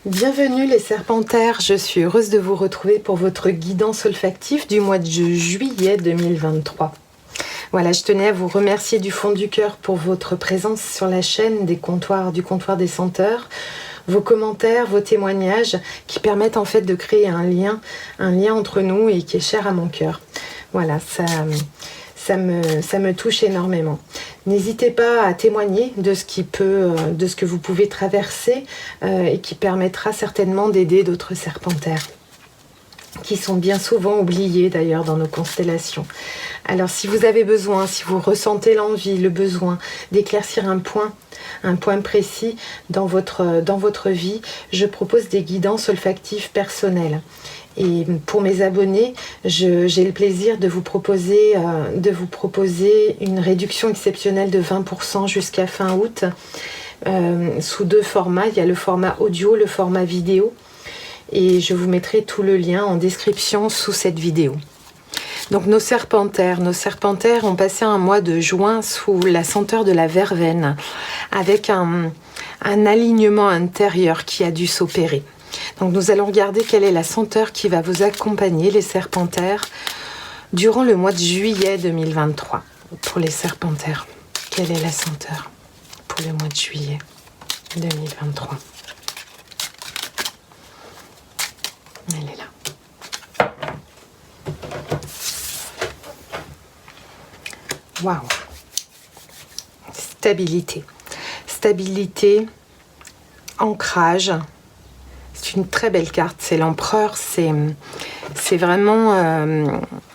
Bienvenue les serpentaires, je suis heureuse de vous retrouver pour votre guidance olfactive du mois de juillet 2023. Voilà, je tenais à vous remercier du fond du cœur pour votre présence sur la chaîne du comptoir des senteurs, vos commentaires, vos témoignages qui permettent en fait de créer un lien entre nous et qui est cher à mon cœur. Voilà, ça me touche énormément. N'hésitez pas à témoigner de ce que vous pouvez traverser et qui permettra certainement d'aider d'autres serpentaires qui sont bien souvent oubliés d'ailleurs dans nos constellations. Alors si vous avez besoin, si vous ressentez l'envie, le besoin d'éclaircir un point précis dans votre vie, je propose des guidances olfactives personnelles. Et pour mes abonnés, j'ai le plaisir de vous proposer une réduction exceptionnelle de 20% jusqu'à fin août sous 2 formats. Il y a le format audio, le format vidéo. Et je vous mettrai tout le lien en description sous cette vidéo. Donc nos serpentaires ont passé un mois de juin sous la senteur de la verveine avec un alignement intérieur qui a dû s'opérer. Donc nous allons regarder quelle est la senteur qui va vous accompagner, les serpentaires, durant le mois de juillet 2023. Pour les serpentaires, quelle est la senteur pour le mois de juillet 2023? Elle est là. Waouh! Stabilité, ancrage. C'est une très belle carte. C'est l'empereur. C'est vraiment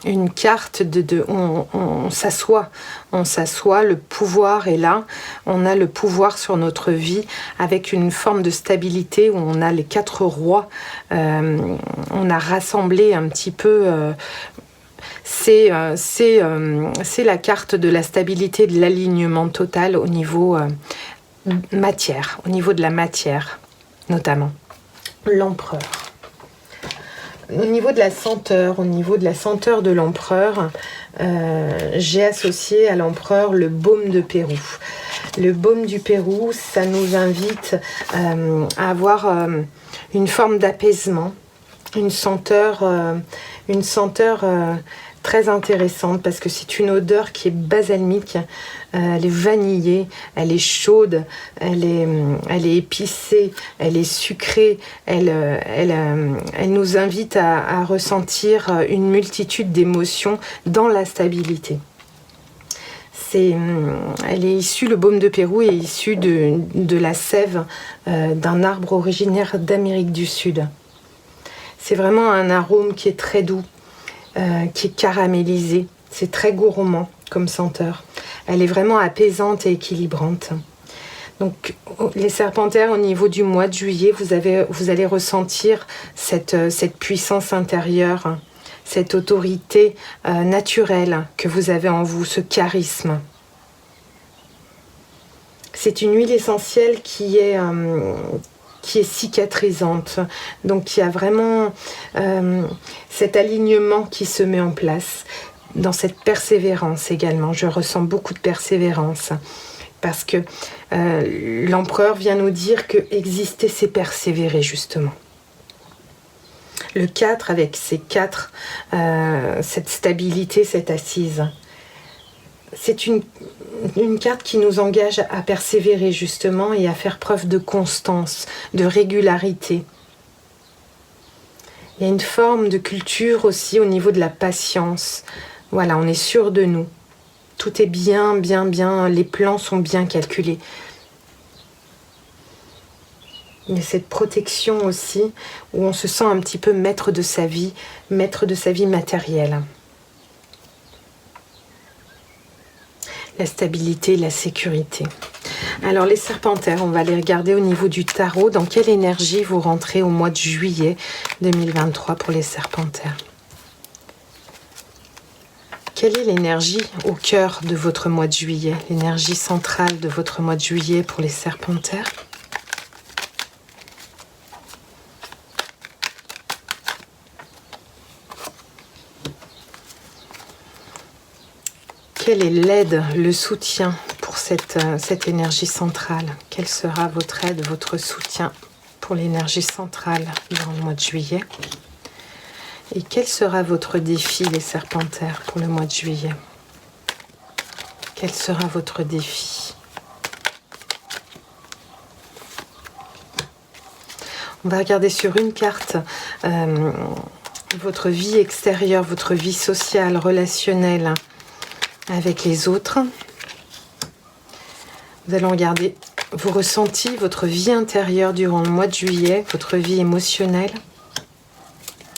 une carte on s'assoit. On s'assoit, le pouvoir est là. On a le pouvoir sur notre vie avec une forme de stabilité où on a les 4 rois. On a rassemblé un petit peu... c'est la carte de la stabilité, de l'alignement total au niveau matière, au niveau de la matière notamment. L'empereur. Au niveau de la senteur de l'empereur, j'ai associé à l'empereur le baume de Pérou. Le baume du Pérou, ça nous invite à avoir une forme d'apaisement, une senteur très intéressante parce que c'est une odeur qui est basalmique, elle est vanillée, elle est chaude, elle est épicée, elle est sucrée, elle nous invite à ressentir une multitude d'émotions dans la stabilité. Le baume de Pérou est issu de la sève d'un arbre originaire d'Amérique du Sud. C'est vraiment un arôme qui est très doux, qui est caramélisé. C'est très gourmand comme senteur. Elle est vraiment apaisante et équilibrante. Donc, les serpentaires, au niveau du mois de juillet, vous allez ressentir cette puissance intérieure, cette autorité naturelle que vous avez en vous, ce charisme. C'est une huile essentielle qui est cicatrisante, donc qui a vraiment cet alignement qui se met en place dans cette persévérance également. Je ressens beaucoup de persévérance parce que l'empereur vient nous dire que exister, c'est persévérer justement. Le 4 avec ses 4, cette stabilité, cette assise. C'est une carte qui nous engage à persévérer justement et à faire preuve de constance, de régularité. Il y a une forme de culture aussi au niveau de la patience. Voilà, on est sûr de nous. Tout est bien, les plans sont bien calculés. Il y a cette protection aussi où on se sent un petit peu maître de sa vie matérielle. La stabilité, la sécurité. Alors les serpentaires, on va les regarder au niveau du tarot. Dans quelle énergie vous rentrez au mois de juillet 2023 pour les serpentaires? Quelle est l'énergie au cœur de votre mois de juillet? L'énergie centrale de votre mois de juillet pour les serpentaires? Quelle est l'aide, le soutien pour cette énergie centrale? Quelle sera votre aide, votre soutien pour l'énergie centrale dans le mois de juillet. Et quel sera votre défi, les serpentaires, pour le mois de juillet? Quel sera votre défi? On va regarder sur une carte votre vie extérieure, votre vie sociale, relationnelle avec les autres. Nous allons regarder vos ressentis, votre vie intérieure durant le mois de juillet, votre vie émotionnelle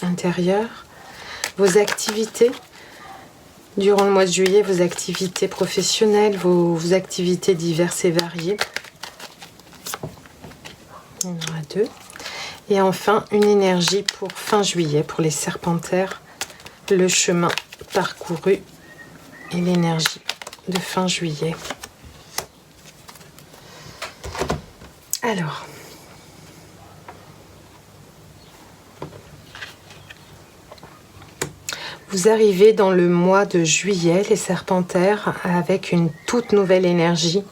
intérieure, vos activités durant le mois de juillet, vos activités professionnelles, vos activités diverses et variées. Il y en aura 2. Et enfin, une énergie pour fin juillet, pour les serpentaires, le chemin parcouru et l'énergie de fin juillet. Alors, vous arrivez dans le mois de juillet, les serpentaires, avec une toute nouvelle énergie.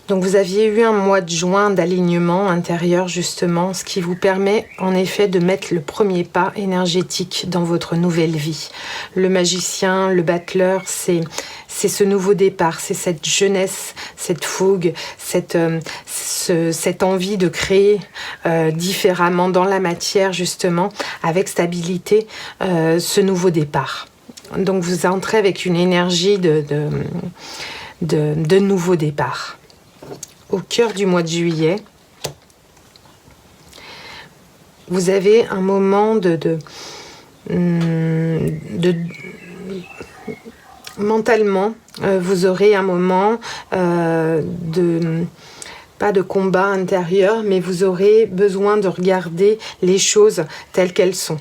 Donc vous aviez eu un mois de juin d'alignement intérieur justement, ce qui vous permet en effet de mettre le premier pas énergétique dans votre nouvelle vie. Le magicien, le battleur, c'est ce nouveau départ, c'est cette jeunesse, cette fougue, cette envie de créer différemment dans la matière justement, avec stabilité, ce nouveau départ. Donc vous entrez avec une énergie de nouveau départ. Au cœur du mois de juillet, vous avez un moment mentalement, vous aurez un moment pas de combat intérieur, mais vous aurez besoin de regarder les choses telles qu'elles sont.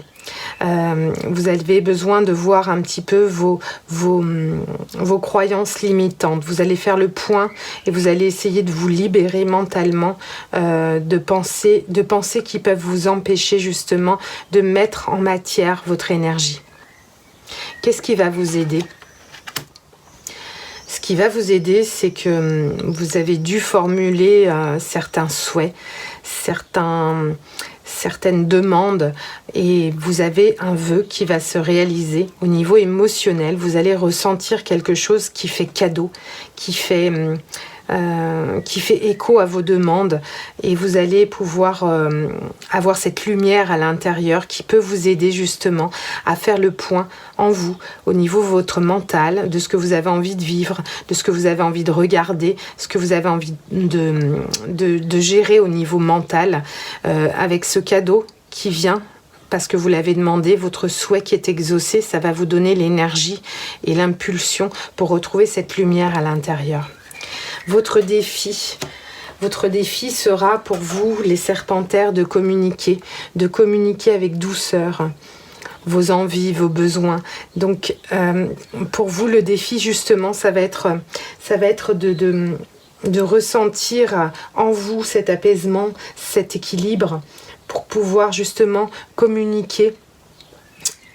Vous avez besoin de voir un petit peu vos croyances limitantes. Vous allez faire le point et vous allez essayer de vous libérer mentalement de pensées qui peuvent vous empêcher justement de mettre en matière votre énergie. Qu'est-ce qui va vous aider ? Ce qui va vous aider, c'est que vous avez dû formuler certains souhaits, certaines demandes, et vous avez un vœu qui va se réaliser au niveau émotionnel. Vous allez ressentir quelque chose qui fait cadeau, qui fait écho à vos demandes, et vous allez pouvoir avoir cette lumière à l'intérieur qui peut vous aider justement à faire le point en vous, au niveau de votre mental, de ce que vous avez envie de vivre, de ce que vous avez envie de regarder, ce que vous avez envie de gérer au niveau mental, avec ce cadeau qui vient parce que vous l'avez demandé, votre souhait qui est exaucé, ça va vous donner l'énergie et l'impulsion pour retrouver cette lumière à l'intérieur. Votre défi sera pour vous, les serpentaires, de communiquer avec douceur vos envies, vos besoins. Donc, pour vous, le défi, justement, ça va être de ressentir en vous cet apaisement, cet équilibre, pour pouvoir justement communiquer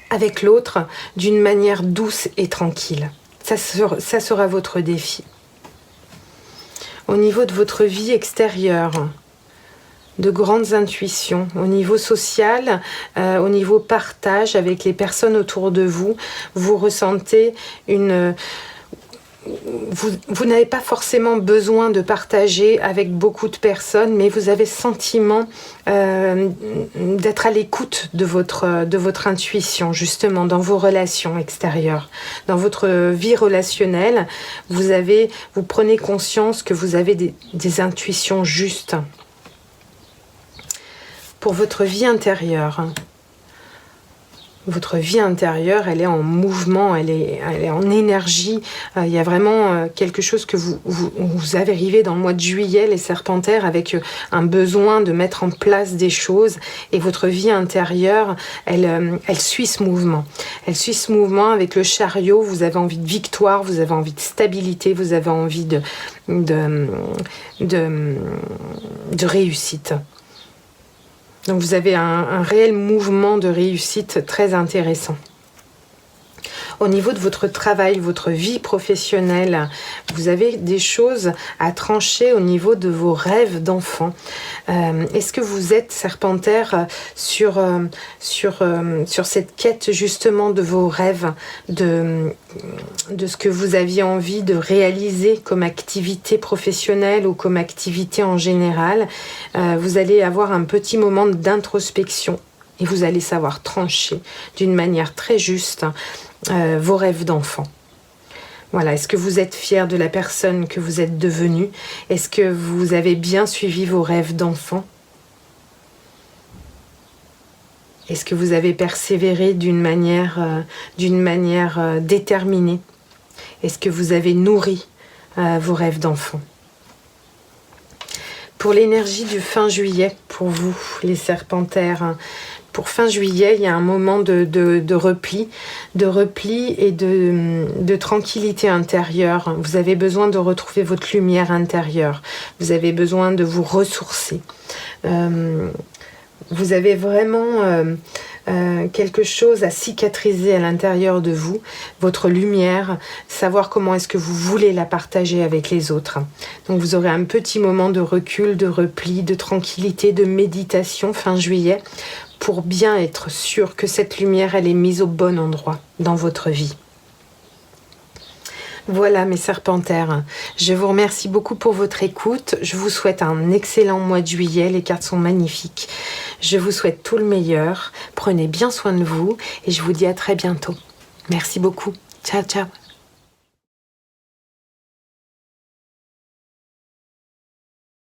avec l'autre d'une manière douce et tranquille. Ça sera votre défi. Au niveau de votre vie extérieure, de grandes intuitions, au niveau social, au niveau partage avec les personnes autour de vous, vous ressentez vous n'avez pas forcément besoin de partager avec beaucoup de personnes, mais vous avez le sentiment d'être à l'écoute de votre intuition, justement, dans vos relations extérieures. Dans votre vie relationnelle, vous prenez conscience que vous avez des intuitions justes. Pour votre vie intérieure, elle est en mouvement, elle est en énergie. Il y a vraiment quelque chose que vous avez arrivé dans le mois de juillet, les serpentaires, avec un besoin de mettre en place des choses. Et votre vie intérieure, elle suit ce mouvement. Elle suit ce mouvement avec le chariot. Vous avez envie de victoire, vous avez envie de stabilité, vous avez envie de réussite. Donc vous avez un réel mouvement de réussite très intéressant. Au niveau de votre travail, votre vie professionnelle, vous avez des choses à trancher au niveau de vos rêves d'enfant. Est-ce que vous êtes, Serpentaire, sur cette quête justement de vos rêves, de ce que vous aviez envie de réaliser comme activité professionnelle ou comme activité en général? Vous allez avoir un petit moment d'introspection et vous allez savoir trancher d'une manière très juste vos rêves d'enfant. Voilà, est-ce que vous êtes fier de la personne que vous êtes devenue? Est-ce que vous avez bien suivi vos rêves d'enfant? Est-ce que vous avez persévéré d'une manière déterminée? Est-ce que vous avez nourri vos rêves d'enfant? Pour l'énergie du fin juillet, pour vous, les Serpentaires, pour fin juillet, il y a un moment de repli et de tranquillité intérieure. Vous avez besoin de retrouver votre lumière intérieure. Vous avez besoin de vous ressourcer. Vous avez vraiment quelque chose à cicatriser à l'intérieur de vous, votre lumière, savoir comment est-ce que vous voulez la partager avec les autres. Donc vous aurez un petit moment de recul, de repli, de tranquillité, de méditation fin juillet pour bien être sûr que cette lumière, elle est mise au bon endroit dans votre vie. Voilà mes Serpentaires, je vous remercie beaucoup pour votre écoute. Je vous souhaite un excellent mois de juillet, les cartes sont magnifiques. Je vous souhaite tout le meilleur, prenez bien soin de vous et je vous dis à très bientôt. Merci beaucoup, ciao ciao.